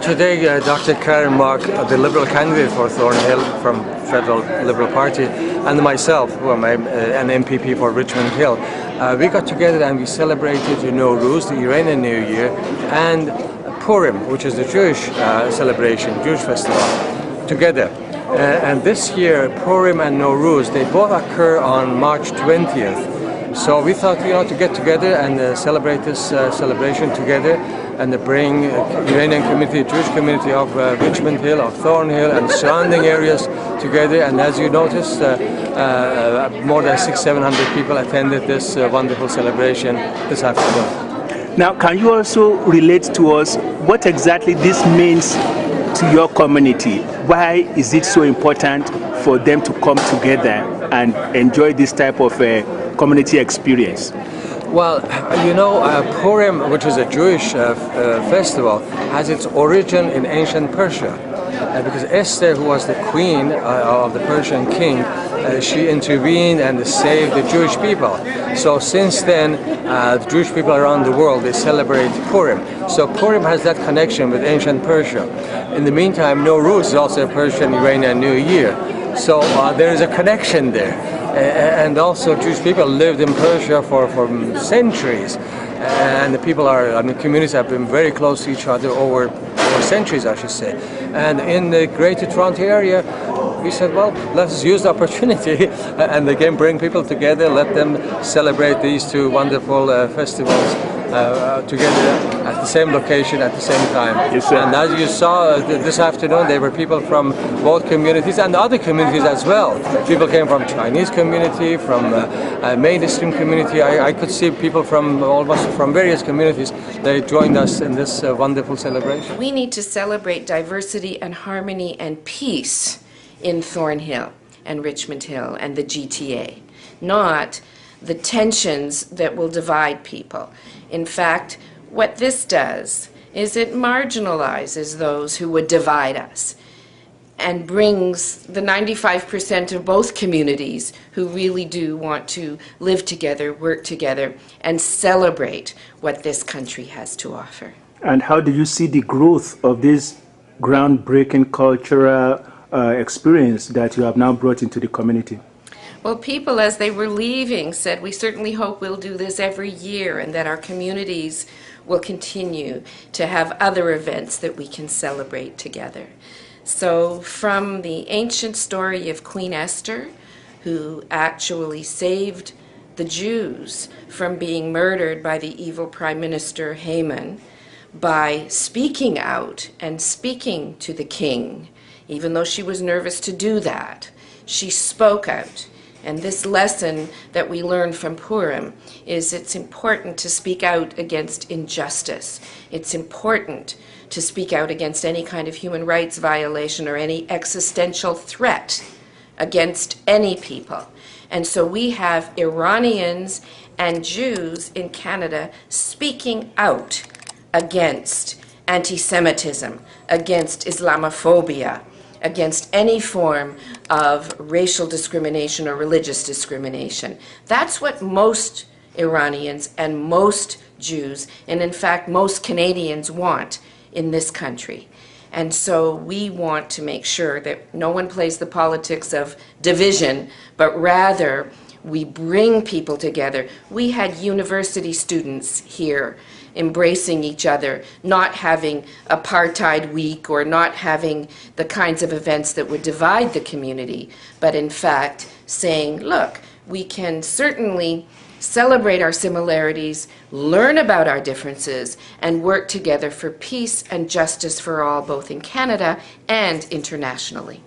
Today, Dr. Karen Mark, the Liberal candidate for Thornhill from Federal Liberal Party, and myself, who am an MPP for Richmond Hill, we got together and we celebrated Nowruz, the Iranian New Year, and Purim, which is the Jewish celebration, Jewish festival, together. And this year, Purim and Nowruz, they both occur on March 20th. So we thought, to get together and celebrate this celebration together, and bring Iranian community, Jewish community of Richmond Hill, of Thornhill, and surrounding areas together. And as you noticed, more than 600-700 people attended this wonderful celebration this afternoon. Now, can you also relate to us what exactly this means to your community? Why is it so important for them to come together and enjoy this type of community experience? Well, Purim, which is a Jewish festival, has its origin in ancient Persia. Because Esther, who was the queen of the Persian king, she intervened and saved the Jewish people. So since then, the Jewish people around the world, they celebrate Purim. So Purim has that connection with ancient Persia. In the meantime, Nowruz is also a Persian Iranian New Year. So there is a connection there. And also Jewish people lived in Persia for centuries, and the people communities have been very close to each other over centuries, I should say. And in the Greater Toronto area, we said, well, let's use the opportunity and again bring people together, let them celebrate these two wonderful festivals together at the same location at the same time. Yes, and as you saw this afternoon, there were people from both communities and other communities as well. People came from Chinese community, from mainstream community. I could see people from almost from various communities. They joined us in this wonderful celebration. We need to celebrate diversity and harmony and peace in Thornhill and Richmond Hill and the GTA, not the tensions that will divide people. In fact, what this does is it marginalizes those who would divide us and brings the 95% of both communities who really do want to live together, work together, and celebrate what this country has to offer. And how do you see the growth of this groundbreaking cultural experience that you have now brought into the community? Well, people, as they were leaving, said, we certainly hope we'll do this every year and that our communities will continue to have other events that we can celebrate together. So from the ancient story of Queen Esther, who actually saved the Jews from being murdered by the evil prime minister Haman by speaking out and speaking to the king, even though she was nervous to do that, she spoke out. And this lesson that we learn from Purim is it's important to speak out against injustice. It's important to speak out against any kind of human rights violation or any existential threat against any people. And so we have Iranians and Jews in Canada speaking out against anti-Semitism, against Islamophobia, against any form of racial discrimination or religious discrimination. That's what most Iranians and most Jews, and in fact most Canadians, want in this country. And so we want to make sure that no one plays the politics of division, but rather we bring people together. We had university students here embracing each other, not having apartheid week or not having the kinds of events that would divide the community, but in fact saying, look, we can certainly celebrate our similarities, learn about our differences, and work together for peace and justice for all, both in Canada and internationally.